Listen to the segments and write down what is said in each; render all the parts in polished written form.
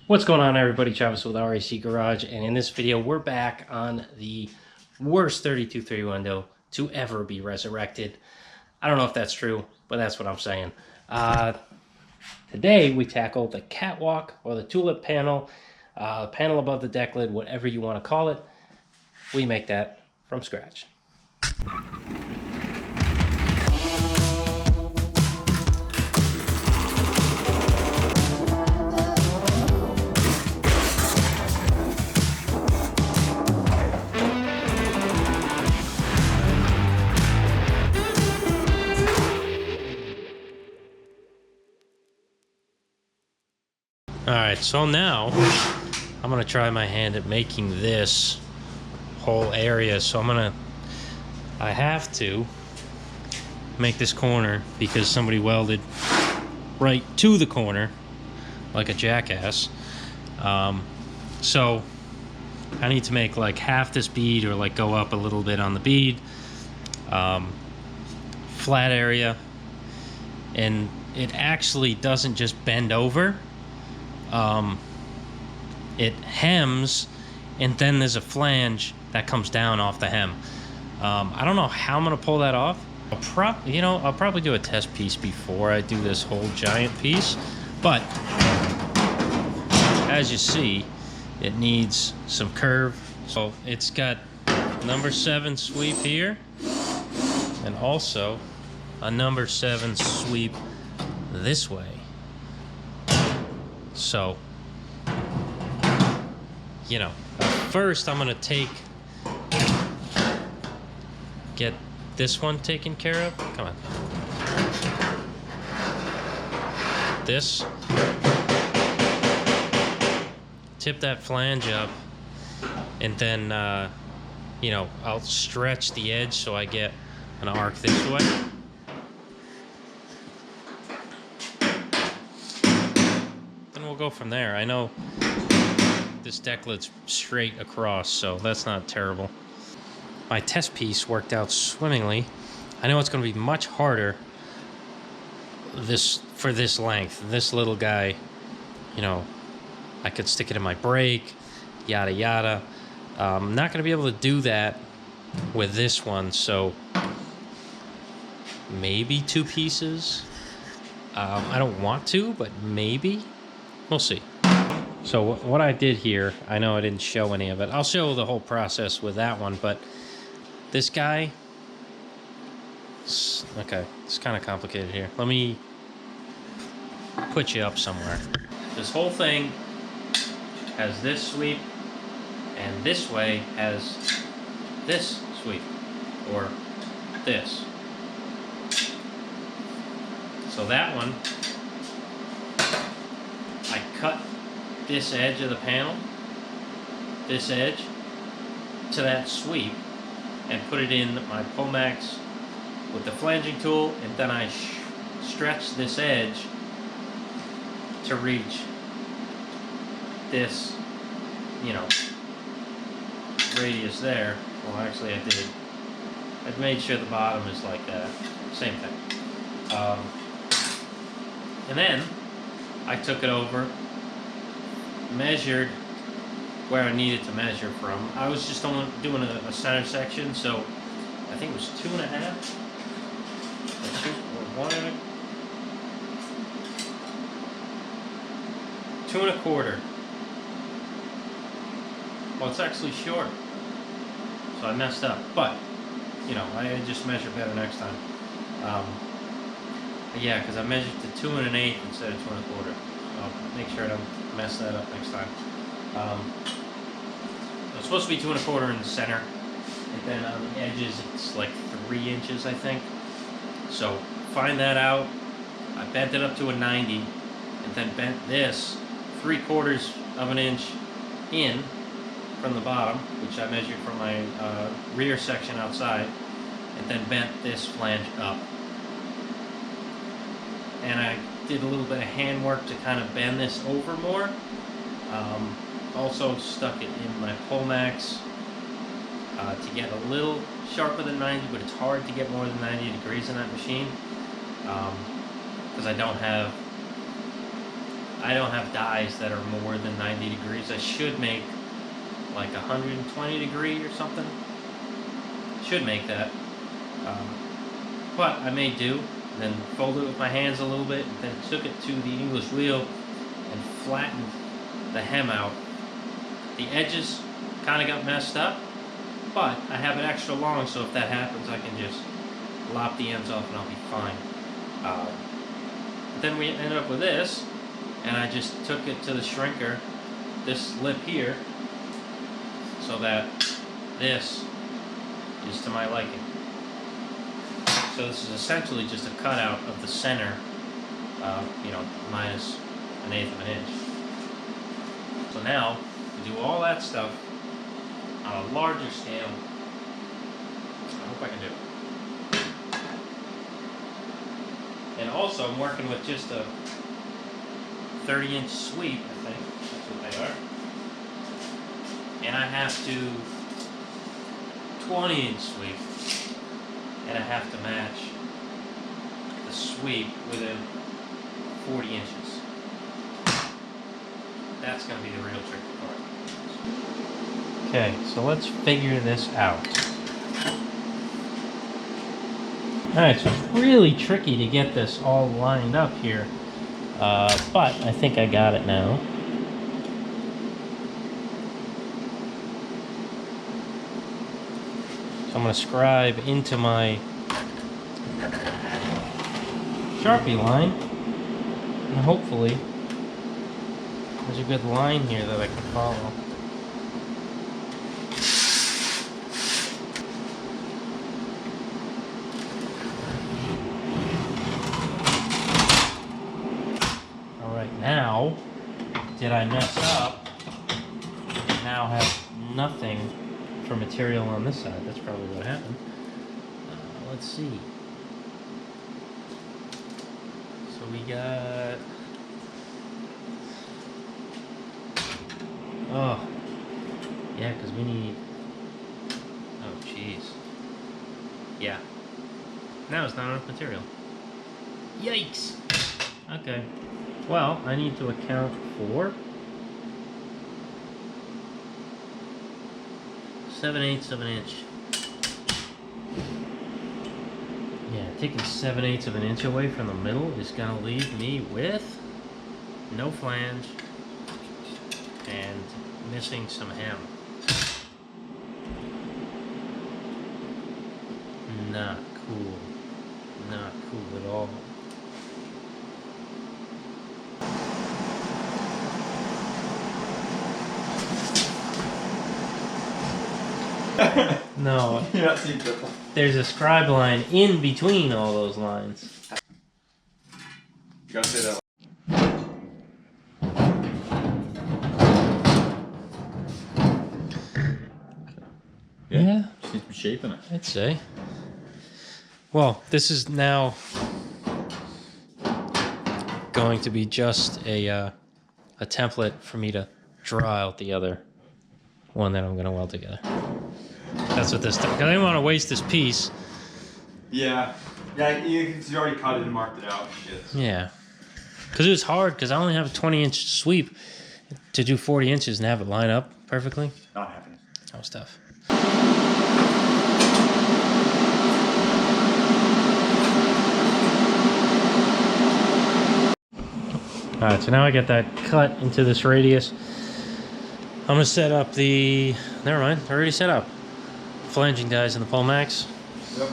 What's going on, everybody? Travis with RAC Garage, and in this video we're back on the worst 32-3 window to ever be resurrected. I don't know if that's true, but that's what I'm saying. Today we tackle the catwalk or the tulip panel, panel above the deck lid, whatever you want to call it. We make that from scratch. Alright, so now I'm going to try my hand at making this whole area. So I have to make this corner because somebody welded right to the corner like a jackass. So I need to make like half this bead or like go up a little bit on the bead. Flat area. And it actually doesn't just bend over. It hems, and then there's a flange that comes down off the hem. I don't know how I'm gonna pull that off. I'll probably do a test piece before I do this whole giant piece, but as you see, it needs some curve. So it's got number 7 sweep here, and also a number 7 sweep this way. So, first I'm gonna get this one taken care of. Come on. This. Tip that flange up, and then, I'll stretch the edge so I get an arc this way. We'll go from there. I know this deck lid's straight across, so that's not terrible. My test piece worked out swimmingly. I know it's going to be much harder for this length. This little guy, I could stick it in my brake, yada yada. I'm not going to be able to do that with this one, so maybe 2 pieces. I don't want to, but maybe. We'll see. So what I did here, I know I didn't show any of it. I'll show the whole process with that one, but this guy, okay, it's kind of complicated here. Let me put you up somewhere. This whole thing has this sweep, and this way has this sweep, or this. So that one, I cut this edge of the panel, this edge, to that sweep, and put it in my Pomax with the flanging tool, and then I stretch this edge to reach this, radius there. Well, actually I did. I made sure the bottom is like that. Same thing. And then I took it over, measured where I needed to measure from. I was just doing a center section, so I think it was 2.5, or 2.25. Well, it's actually short, so I messed up. But I just measure better next time. Yeah, because I measured to 2 1/8 instead of 2 1/4. I'll make sure I don't mess that up next time. It's supposed to be 2 1/4 in the center, and then on the edges it's like 3 inches, I think. So find that out. I bent it up to a 90, and then bent this 3/4 of an inch in from the bottom, which I measured from my rear section outside, and then bent this flange up. And I did a little bit of handwork to kind of bend this over more. Also stuck it in my Pomax to get a little sharper than 90, but it's hard to get more than 90 degrees in that machine because I don't have I don't have dies that are more than 90 degrees. I should make like 120 degree or something. Should make that. But I may do. Then folded it with my hands a little bit, and then took it to the English wheel and flattened the hem out. The edges kind of got messed up, but I have it extra long, so if that happens, I can just lop the ends off and I'll be fine. Then we ended up with this, and I just took it to the shrinker, this lip here, so that this is to my liking. So this is essentially just a cutout of the center, minus 1/8 of an inch. So now, to do all that stuff on a larger scale, I hope I can do it. And also, I'm working with just a 30-inch sweep, I think. That's what they are. And I have to 20-inch sweep. And I have to match the sweep within 40 inches. That's going to be the real tricky part. Okay, so let's figure this out. Alright, so it's really tricky to get this all lined up here. But I think I got it now. So I'm going to scribe into my Sharpie line, and hopefully there's a good line here that I can follow. Alright, now, did I mess up? I now have nothing for material on this side. That's probably what happened. Let's see. So we got... Oh. Yeah, because we need... Oh, jeez. Yeah. Now it's not enough material. Yikes! Okay. Well, I need to account for 7/8 of an inch. Yeah, taking 7/8 of an inch away from the middle is gonna leave me with no flange and missing some hem. Not cool. Not cool at all. No, there's a scribe line in between all those lines. You gotta say that. Yeah, just need to be shaping it. I'd say. Well, this is now going to be just a template for me to draw out the other one that I'm going to weld together. That's what this does. Because I didn't want to waste this piece. Yeah. Yeah, you already cut it and marked it out and shit. Yeah. Because it was hard, because I only have a 20-inch sweep to do 40 inches and have it line up perfectly. Not happening. That was tough. Alright, so now I get that cut into this radius. I'm going to set up the... Never mind, they're already set up. Flanging dies in the Polmax. Yep.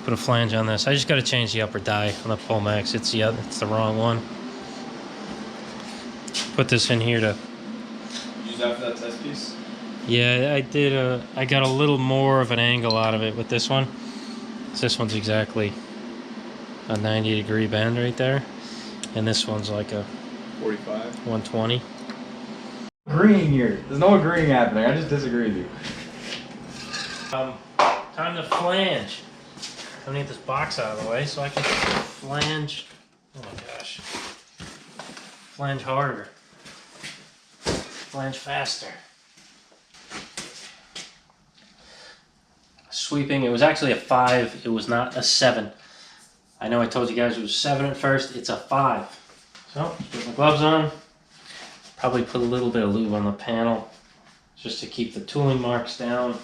Put a flange on this. I just got to change the upper die on the Polmax. It's the wrong one. Put this in here to... Use that for that test piece? Yeah, I did. I got a little more of an angle out of it with this one. This one's exactly a 90-degree bend right there. And this one's like a 45. 120. Agreeing here. There's no agreeing happening. I just disagree with you. Time to flange. I'm gonna get this box out of the way so I can flange. Oh my gosh. Flange harder. Flange faster. Sweeping, it was actually a 5, it was not a 7. I know I told you guys it was 7 at first, it's a 5. So, put my gloves on, Probably put a little bit of lube on the panel just to keep the tooling marks down.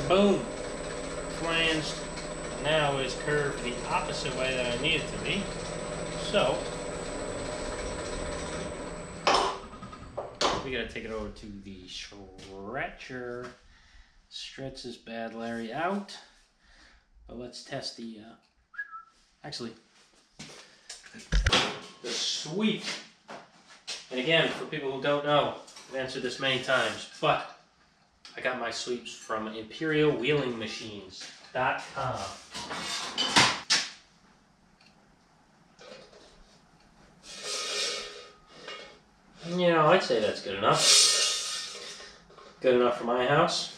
Boom! Flanged. Now is curved the opposite way that I need it to be. So, we gotta take it over to the stretcher. Stretch this bad Larry out. But let's test the, actually, the sweep. And again, for people who don't know, I've answered this many times, but I got my sweeps from ImperialWheelingMachines.com. You know, I'd say that's good enough. Good enough for my house.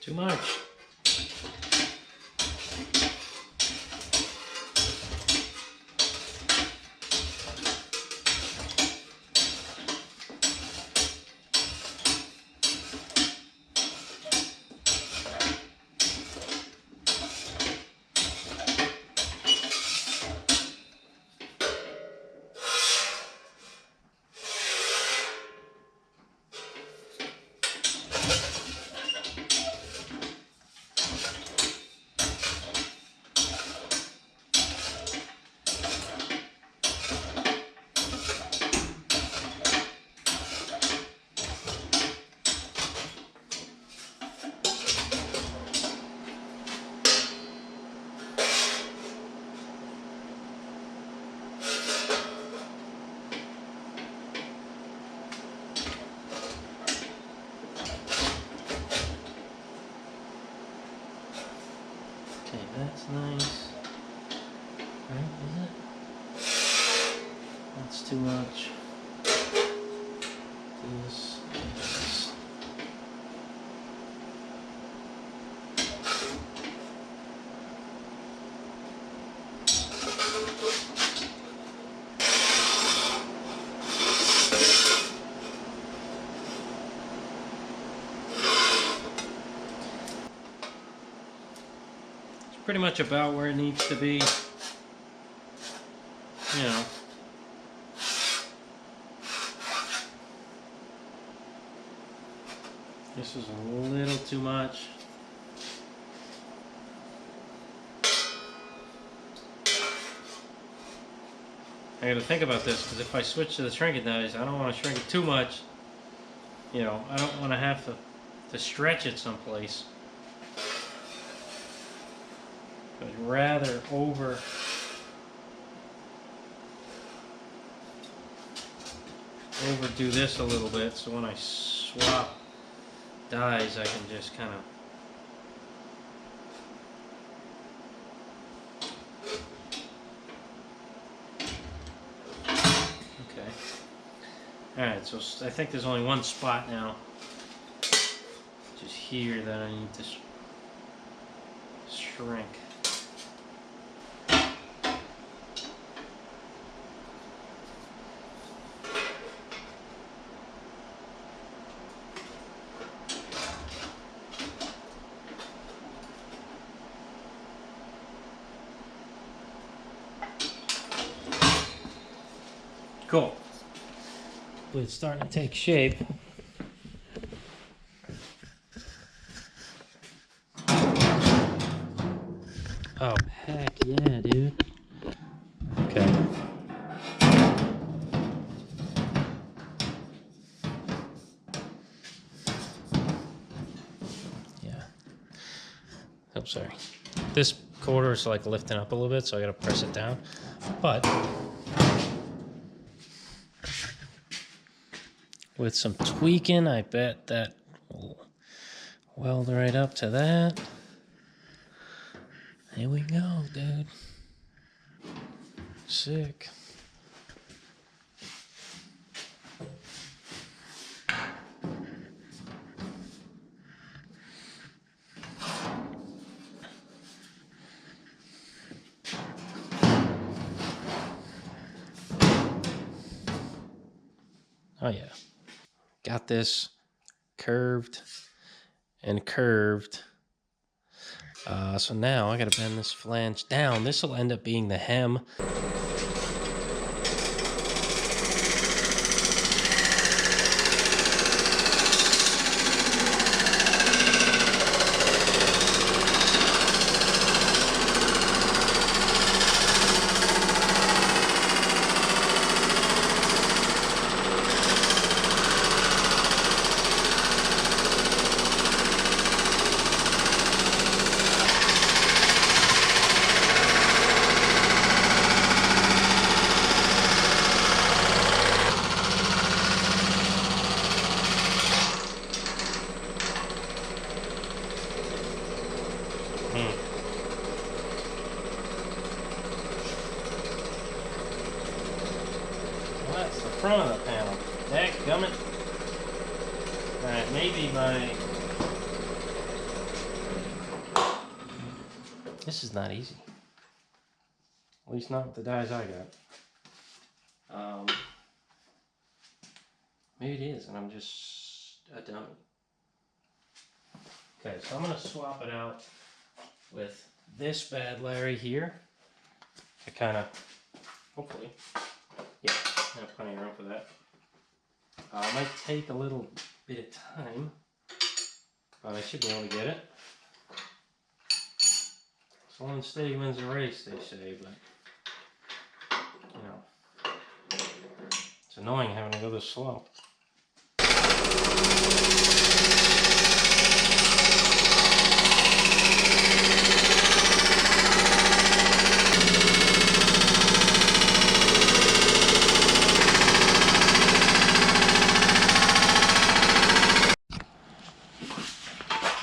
Too much. Okay, that's nice. Right, is it? That's too much. This. Pretty much about where it needs to be. You know. This is a little too much. I gotta think about this, because if I switch to the shrink it dies, I don't want to shrink it too much. You know, I don't want to have to stretch it someplace. I'd rather overdo this a little bit, so when I swap dies I can just kind of okay. Alright, so I think there's only one spot now, which is here, that I need to shrink. Cool. It's starting to take shape. Oh, heck yeah, dude. Okay. sorry. This quarter is like lifting up a little bit, so I gotta press it down. But with some tweaking, I bet that will weld right up to that. Here we go, dude. Sick. Oh yeah. Got this curved and curved. So now I gotta bend this flange down. This will end up being the hem. Well, that's the front of the panel. Dadgummit. Alright, maybe my... This is not easy. At least not with the dies I got. Maybe it is, and I'm just a dummy. Okay, so I'm going to swap it out with this bad Larry here. I kind of, hopefully, yeah, I have plenty of room for that. It might take a little bit of time, but I should be able to get it. Slow and steady wins the race, they say, but, you know, it's annoying having to go this slow.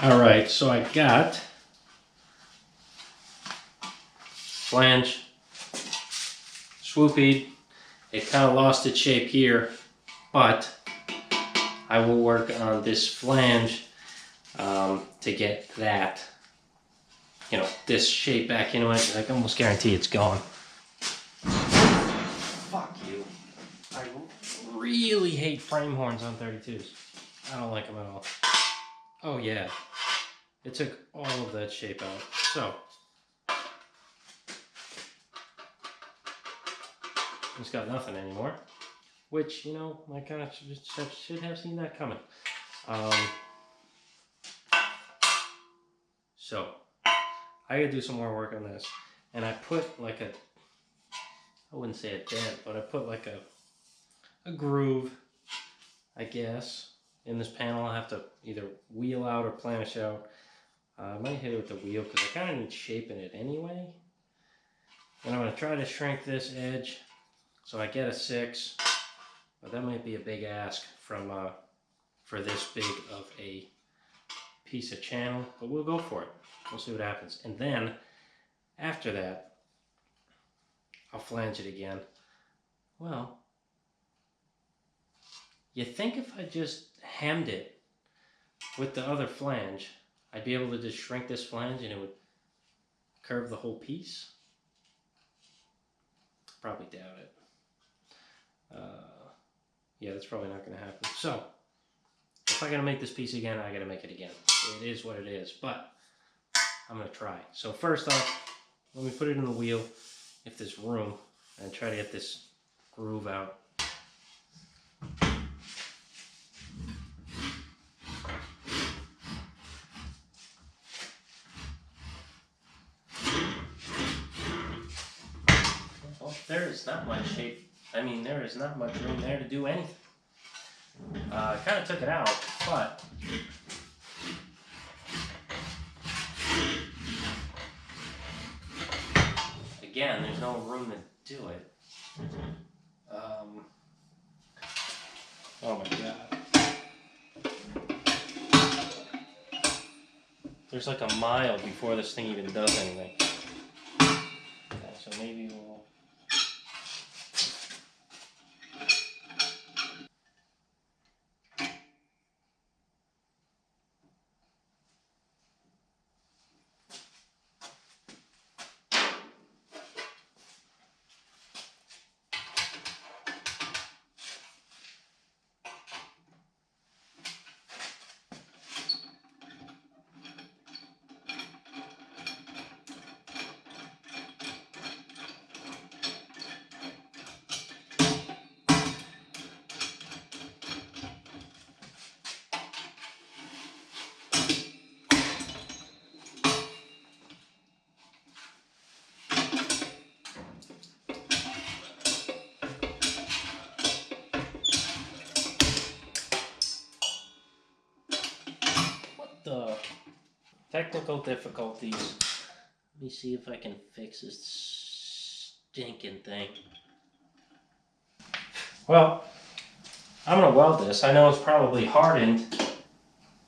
Alright, so I got flange swoopied. It kind of lost its shape here, but I will work on this flange to get that, you know, this shape back into it. I can almost guarantee it's gone. Fuck you. I really hate frame horns on 32s. I don't like them at all. Oh yeah, it took all of that shape out. So, it's got nothing anymore, which, you know, I kind of should have seen that coming. So, I gotta do some more work on this. And I put like a, I wouldn't say a dent, but I put like a groove, I guess, in this panel. I have to either wheel out or planish out. I might hit it with the wheel because I kind of need shape in it anyway. And I'm going to try to shrink this edge so I get a 6, but that might be a big ask from for this big of a piece of channel, but we'll go for it. We'll see what happens. And then after that, I'll flange it again. Well, you think if I just hemmed it with the other flange, I'd be able to just shrink this flange and it would curve the whole piece? Probably doubt it. Yeah, that's probably not going to happen. So, if I got to make this piece again, I got to make it again. It is what it is, but I'm going to try. So first off, let me put it in the wheel, if there's room, and try to get this groove out. Well, there is not much shape. I mean, there is not much room there to do anything. I kind of took it out, but again, there's no room to do it. Oh my god. There's like a mile before this thing even does anything. Okay, so maybe we'll... The technical difficulties. Let me see if I can fix this stinking thing. Well, I'm gonna weld this. I know it's probably hardened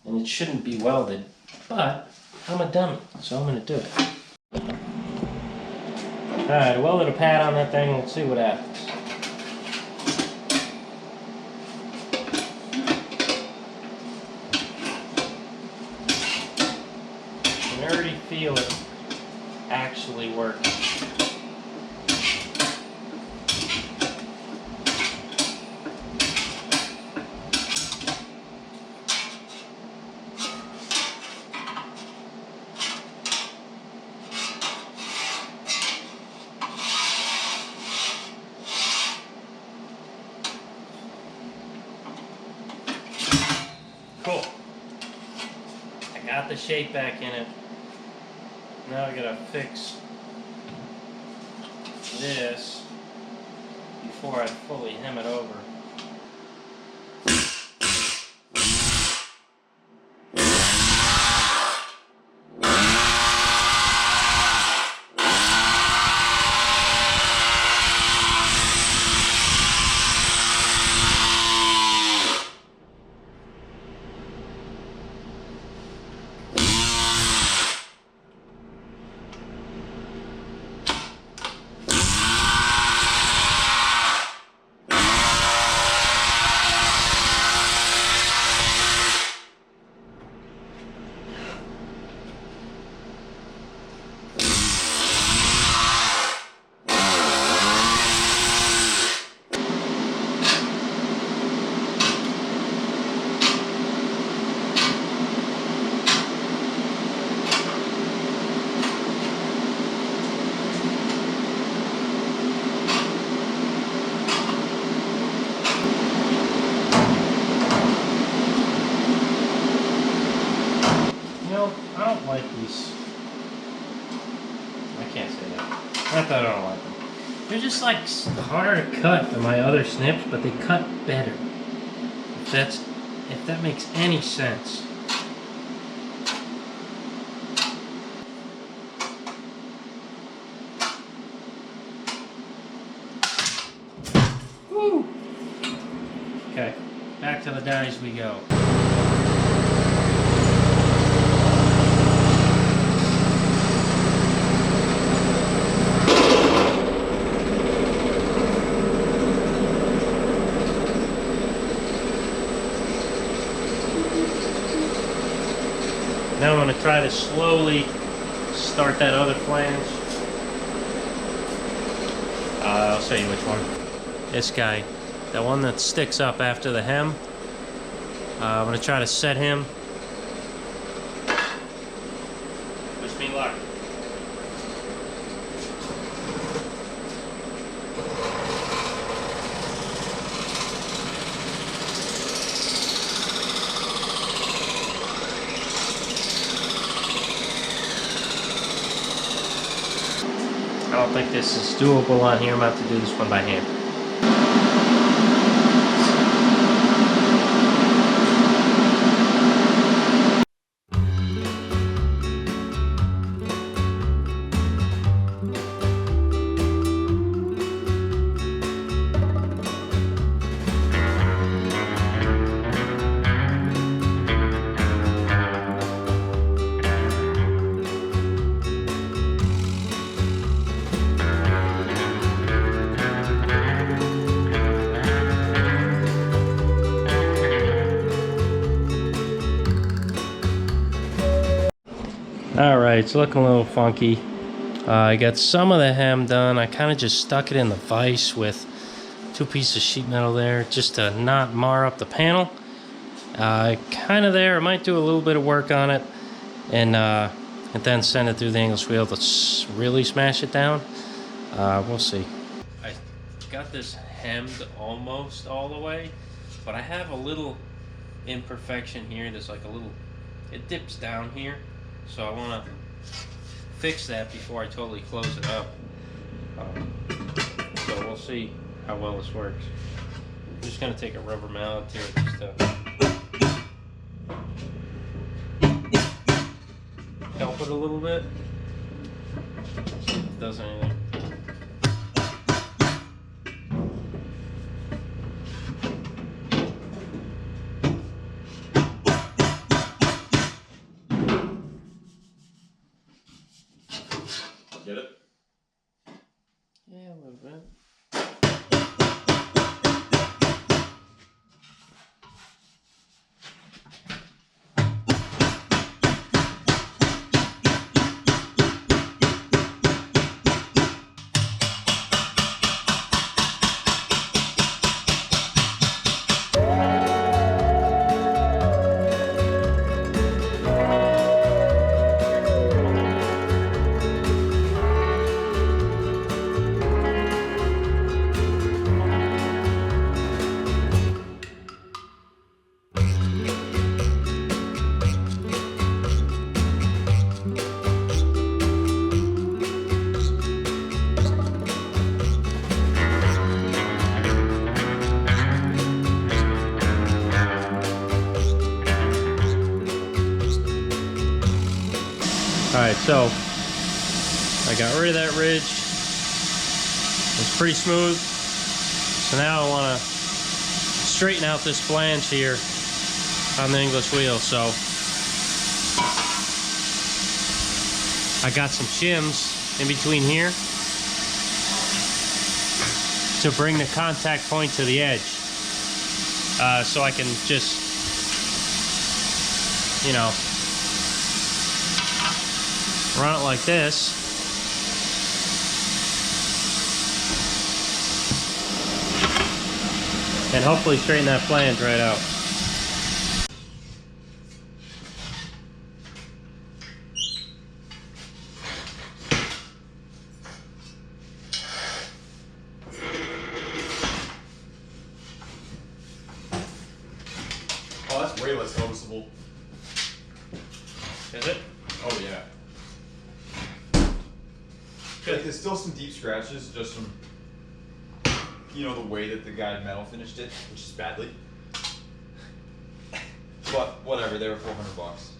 and it shouldn't be welded, but I'm a dummy, so I'm gonna do it. Alright, I welded a pad on that thing. Let's see what happens. I already feel it actually working. Cool. I got the shape back in it. Now I gotta fix this before I fully hem it over. I don't like these. I can't say that. Not that I don't like them. They're just like harder to cut than my other snips, but they cut better. If that makes any sense. Woo! Okay, back to the dies we go. Now I'm going to try to slowly start that other flange. I'll show you which one. This guy, the one that sticks up after the hem. I'm going to try to set him. Wish me luck. I don't think this is doable on here. I'm going to have to do this one by hand. All right, it's looking a little funky. I got some of the hem done. I kind of just stuck it in the vise with 2 pieces of sheet metal there just to not mar up the panel. Kind of there. I might do a little bit of work on it and then send it through the English wheel to really smash it down. We'll see. I got this hemmed almost all the way, but I have a little imperfection here. There's like a little, it dips down here, so I want to fix that before I totally close it up. So we'll see how well this works. I'm just going to take a rubber mallet to it just to help it a little bit. See if it does anything. Get it? Yeah, a little bit. Alright, so I got rid of that ridge. It's pretty smooth. So now I want to straighten out this flange here on the English wheel. So I got some shims in between here to bring the contact point to the edge. So I can just, you know, run it like this. And hopefully straighten that flange right out. Oh, that's way less noticeable. Is it? Oh yeah. Like, there's still some deep scratches just from, you know, the way that the guy metal finished it, which is badly. But whatever, they were $400.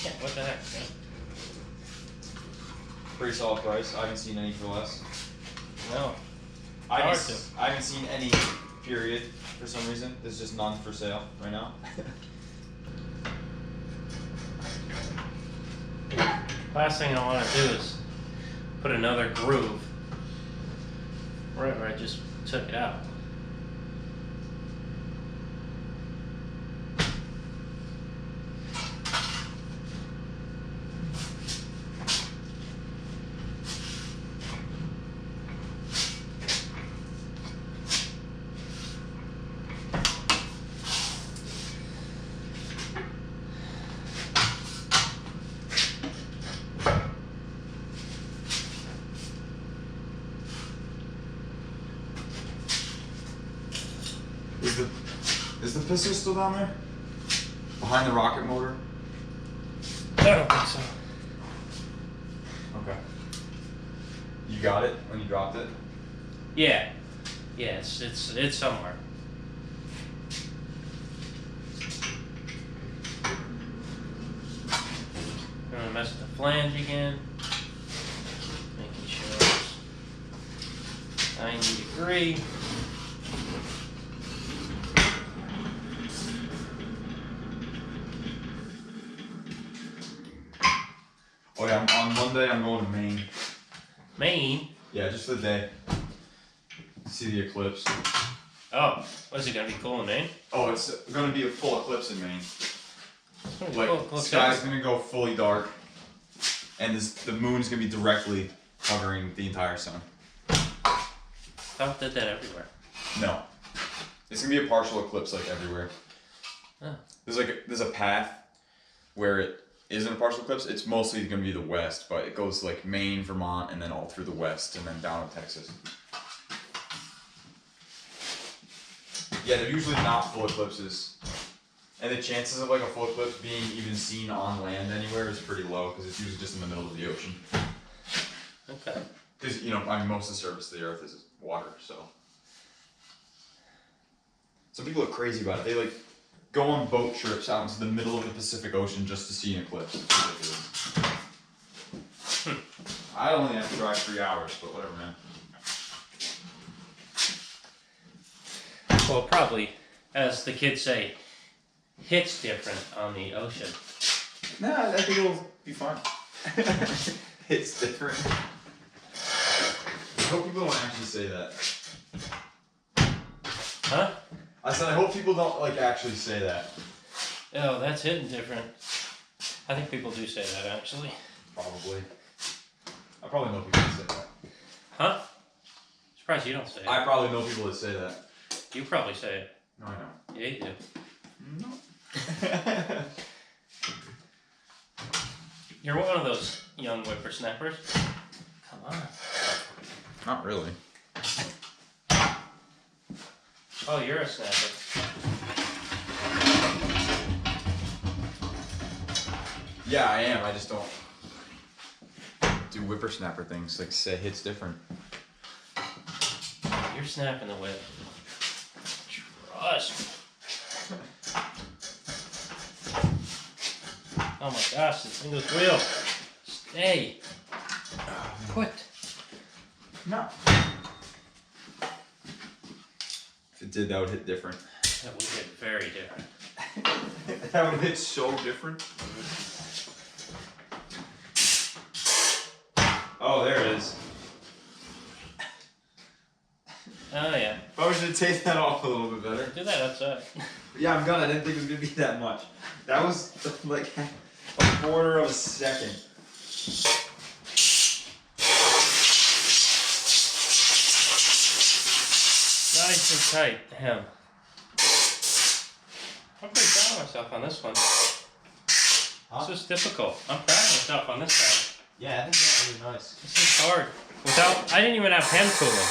Yeah, what the heck? Yeah. Pretty solid price. I haven't seen any for less. No. I Hard haven't seen any, period, for some reason. There's just none for sale right now. Last thing I want to do is put another groove right where I just took it out. Is the piston still down there? Behind the rocket motor? I don't think so. Okay. You got it when you dropped it? Yeah. Yeah, it's somewhere. I'm gonna mess with the flange again. Making sure it's 90 degree. Oh yeah, on Monday I'm going to Maine. Maine? Yeah, just for the day. See the eclipse. Oh, was it gonna be cool in Maine? Oh, it's gonna be a full eclipse in Maine. It's gonna be Like, cool. sky's gonna go fully dark and the moon's gonna be directly covering the entire sun. South did that everywhere. No, it's gonna be a partial eclipse like everywhere. Oh. There's a path where it isn't a partial eclipse. It's mostly gonna be the west, but it goes like Maine, Vermont, and then all through the west, and then down to Texas. Yeah, they're usually not full eclipses. And the chances of like a full eclipse being even seen on land anywhere is pretty low because it's usually just in the middle of the ocean. Okay. Because, you know, I mean, most of the surface of the earth is water, so. Some people are crazy about it. They like go on boat trips out into the middle of the Pacific Ocean just to see an eclipse. It's ridiculous. I only have to drive 3 hours, but whatever, man. Well, probably, as the kids say, hits different on the ocean. Nah, I think it'll be fine. It's different. I hope people don't actually say that. Huh? I said I hope people don't like actually say that. Oh, that's hitting different. I think people do say that, actually. Probably. I probably know people that say that. Huh? Surprised you don't say it. I probably know people that say that. You probably say it. No, I know. Yeah, you do. No. You're one of those young whippersnappers. Come on. Not really. Oh, you're a snapper. Yeah, I am. I just don't do whippersnapper things. Like say hits different. You're snapping the whip. Trust me. Oh my gosh, this thing goes real. Stay. Quit. No. If it did, that would hit different. That would get very different. That would hit so different. Oh, there it is. Oh yeah. If I was to take that off a little bit better. Do that outside. Yeah, I'm gonna. I didn't think it was gonna be that much. That was like a quarter of a second. Nice and tight. Damn. I'm pretty proud of myself on this one. Huh? This is difficult. I'm proud of myself on this side. Yeah, I think that's really nice. This is hard. I didn't even have hand tooling.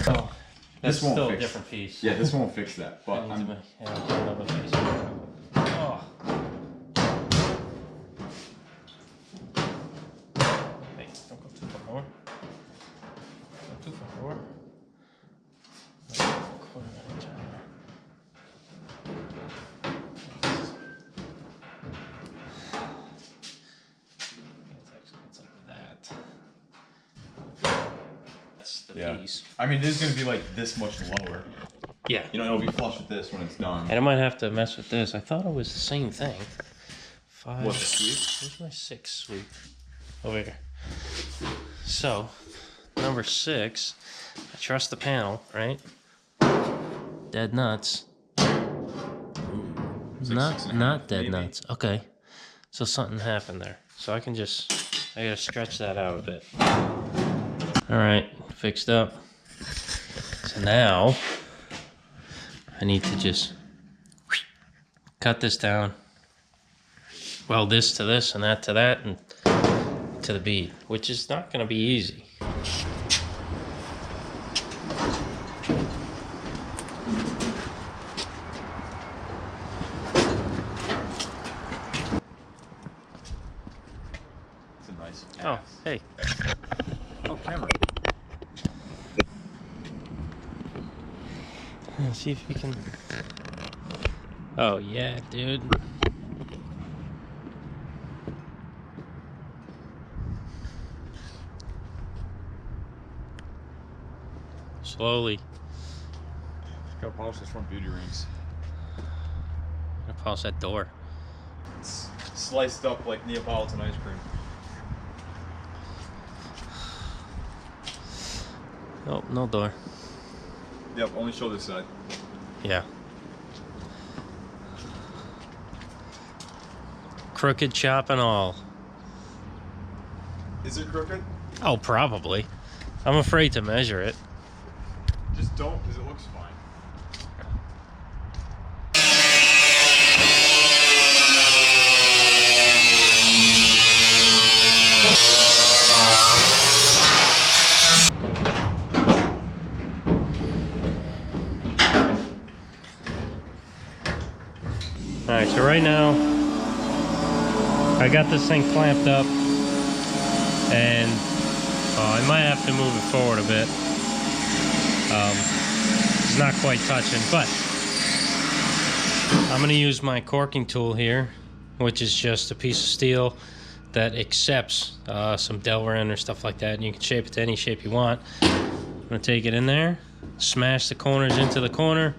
Oh, that's This won't still fix. a different piece. Yeah, this won't fix that, but I need I'm. to another piece. Oh. Wait, don't go too far more. Go too far more. Quarter of an inch out here. It's like that. That's the piece. I mean, it is gonna be like this much lower. Yeah. You know, it'll be flush with this when it's done. And I might have to mess with this. I thought it was the same thing. 5. What, the sweep? Where's my 6 sweep? Over here. So, number 6. I trust the panel, right? Dead nuts. It's like 6.5, Not dead maybe. nuts. Okay. So something happened there. So I gotta stretch that out a bit. Alright, fixed up. So now I need to just cut this down, weld this to this and that to that and to the bead, which is not going to be easy. It's a nice. Oh, hey. Oh, camera. Let's see if we can. Oh, yeah, dude. Slowly. Gotta polish this front beauty rings. Gonna polish that door. It's sliced up like Neapolitan ice cream. Oh, no door. Yep, only show this side. Yeah. crooked chop and all. Is it crooked? Oh, probably. I'm afraid to measure it. Just don't, because it looks fine. Alright, so right now I got this thing clamped up, and I might have to move it forward a bit. It's not quite touching, but I'm going to use my corking tool here, which is just a piece of steel that accepts some Delrin or stuff like that, and you can shape it to any shape you want. I'm going to take it in there, smash the corners into the corner,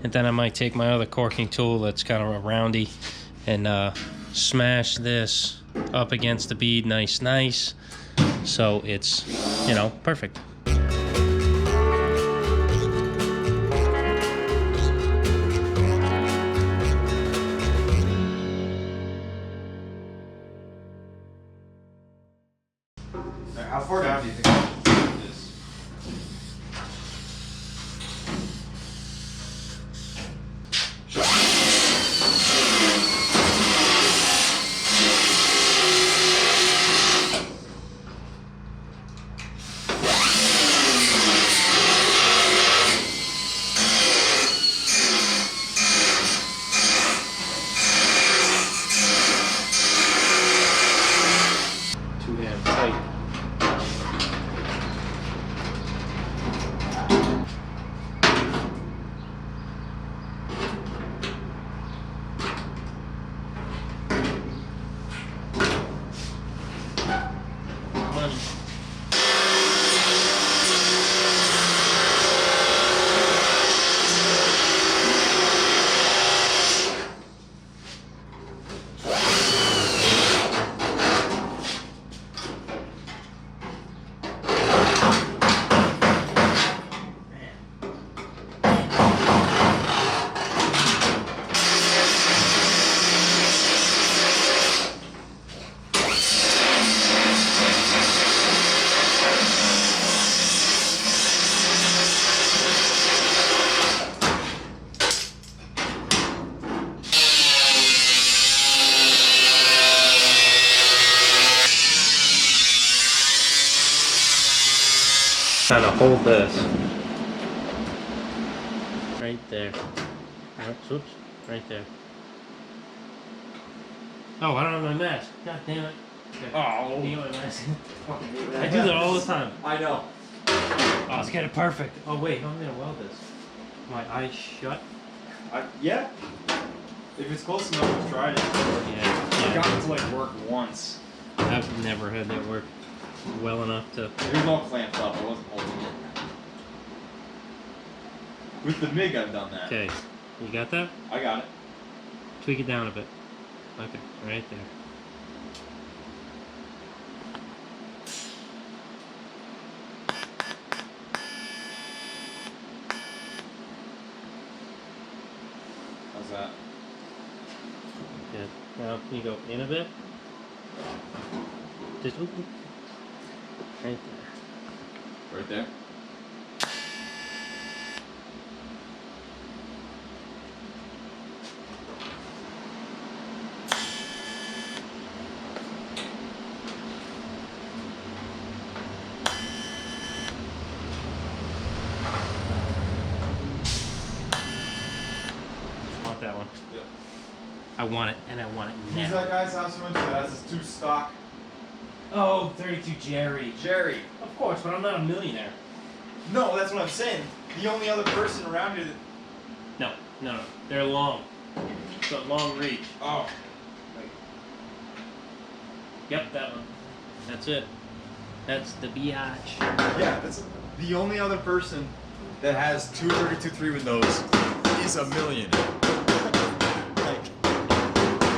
and then I might take my other corking tool that's kind of a roundy and smash this up against the bead nice, so it's, you know, perfect. How far down do you think it is? Too damn tight. Kind of hold this right there. Oops, right there. Oh, I don't have my mask. God damn it. Okay. Oh. You got my mask. I do that all the time. I know. Oh, let's get it perfect. Oh wait, I'm gonna weld this. My eyes shut. Yeah. If it's close enough, I've tried it. Yeah. I've gotten to like work once. I've never had that work well enough to. It was all clamped up. I wasn't holding it. With the MIG, I've done that. Okay, you got that? I got it. Tweak it down a bit. Okay, right there. How's that? Good. Now can you go in a bit? Just oop, oop. Right there. Right there? Want that one? Yep. I want it, and I want it Who's now. that guy's house you went to that has this 2 stock? Oh, 32 Jerry. Jerry. Of course, but I'm not a millionaire. No, that's what I'm saying. The only other person around here that... No. They're long. It's a long reach. Oh. Yep, that one. That's it. That's the biatch. Yeah, that's the only other person that has 232.3 windows is a millionaire. Like,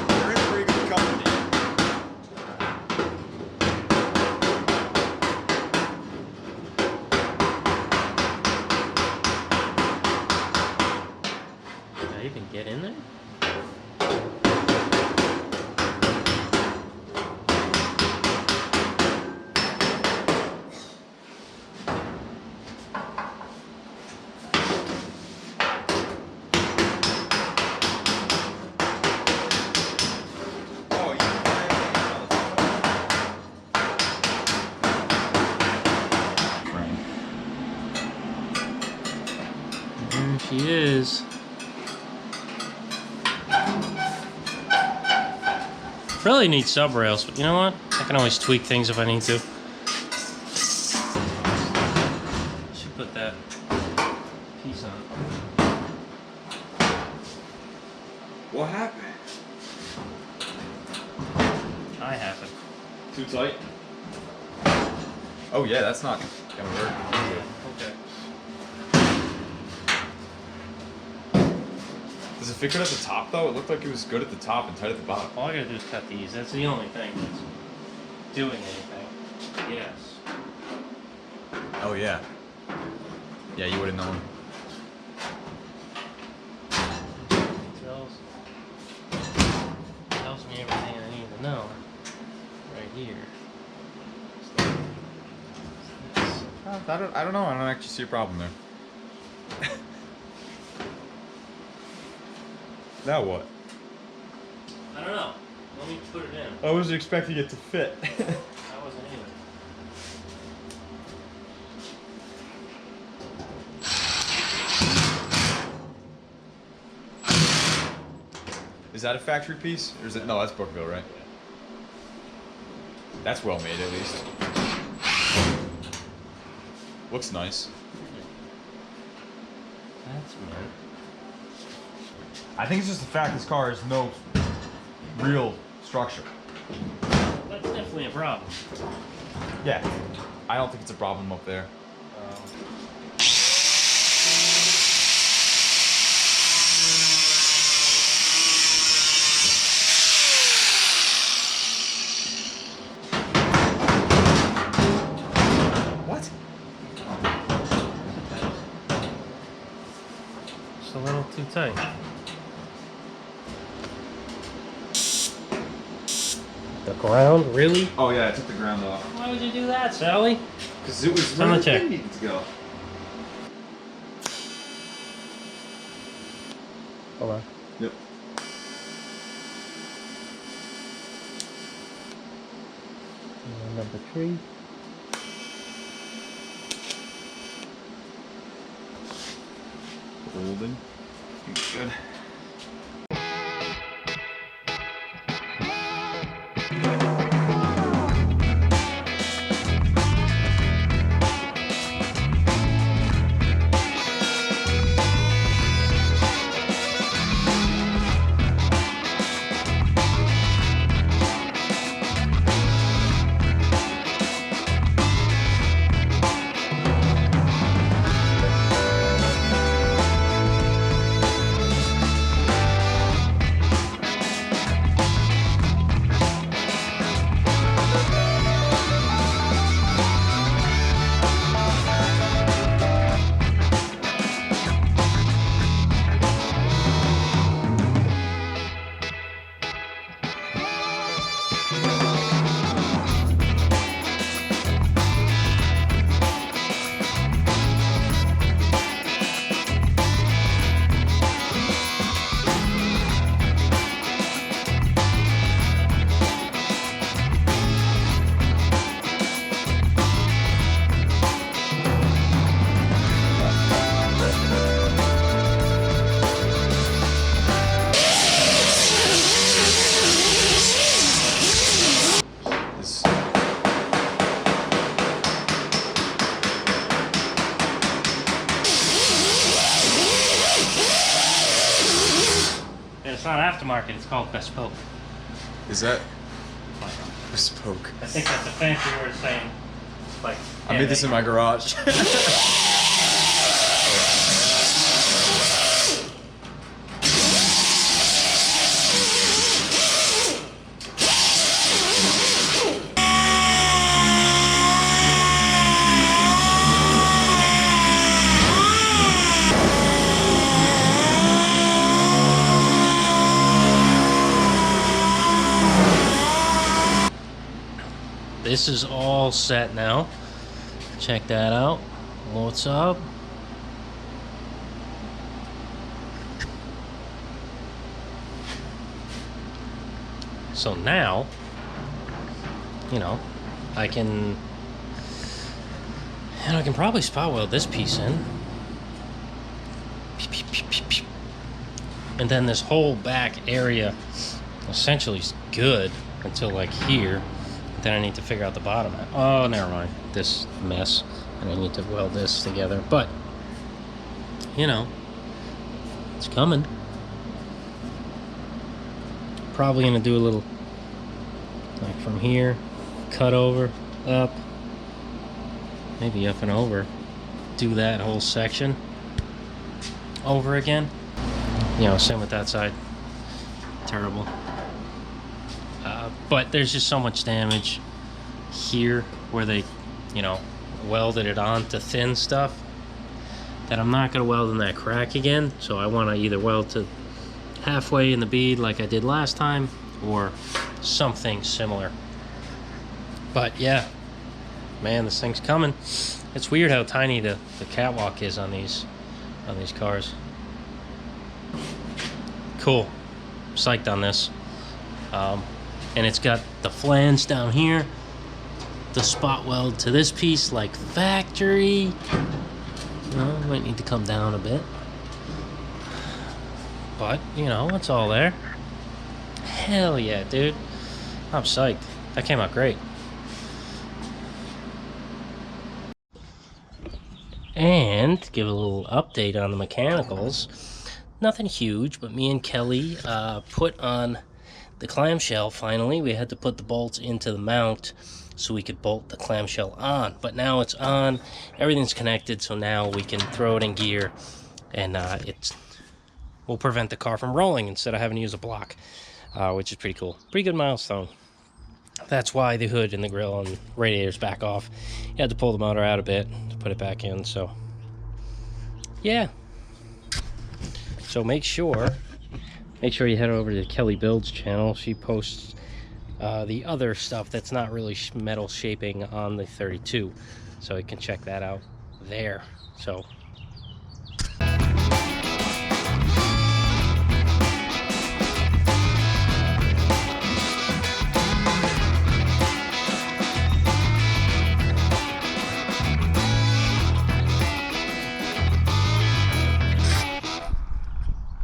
you're in a pretty good company. Can I even get in there? There she is. Really need sub rails, but you know what? I can always tweak things if I need to. Should put that piece on. What happened? I happen. Too tight? Oh yeah, that's not gonna work. Okay. Does it fit good at the top though? It looked like it was good at the top and tight at the bottom. All I gotta do is cut these. That's the only thing that's doing anything. Yes. Oh yeah. Yeah, you would have known. Tells me everything I need to know. Right here. I don't know. I don't actually see a problem there. Now what? I don't know. Let me put it in. I was expecting it to fit. I wasn't either. Is that a factory piece? Or is it? No, that's Brookville, right? That's well made, at least. Looks nice. That's weird. I think it's just the fact this car has no real structure. That's definitely a problem. Yeah. I don't think it's a problem up there. What? Just a little too tight. The ground? Really? Oh yeah, I took the ground off. Why would you do that, Sally? Because it was Time where to the check. thing needed to go. Hold on. Yep. Number 3. Golden. Good. It's not aftermarket, it's called bespoke. Is that bespoke? I think that's a fancy word saying, like, I made this in my garage. This is all set now. Check that out. What's up? So now, you know, I can probably spot weld this piece in. And then this whole back area essentially is good until like here. Then I need to figure out the bottom. Oh, never mind. This mess. And I need to weld this together. But, you know, it's coming. Probably going to do a little, like from here, cut over, up, maybe up and over. Do that whole section over again. You know, same with that side. Terrible. But there's just so much damage here where they, you know, welded it on to thin stuff that I'm not going to weld in that crack again. So I want to either weld to halfway in the bead like I did last time or something similar. But yeah, man, this thing's coming. It's weird how tiny the catwalk is on these cars. Cool. Psyched on this. And it's got the flange down here, the spot weld to this piece like factory. Well, might need to come down a bit, but you know, it's all there. Hell yeah, dude. I'm psyched. That came out great. And give a little update on the mechanicals. Nothing huge, but me and Kelly put on the clamshell. Finally, we had to put the bolts into the mount so we could bolt the clamshell on, but now it's on, everything's connected, so now we can throw it in gear, and it will prevent the car from rolling instead of having to use a block, which is pretty cool. Pretty good milestone. That's why the hood and the grill and radiators back off. You had to pull the motor out a bit to put it back in, so yeah. So make sure you head over to Kelly Builds channel. She posts the other stuff that's not really metal shaping on the 32, so you can check that out there. So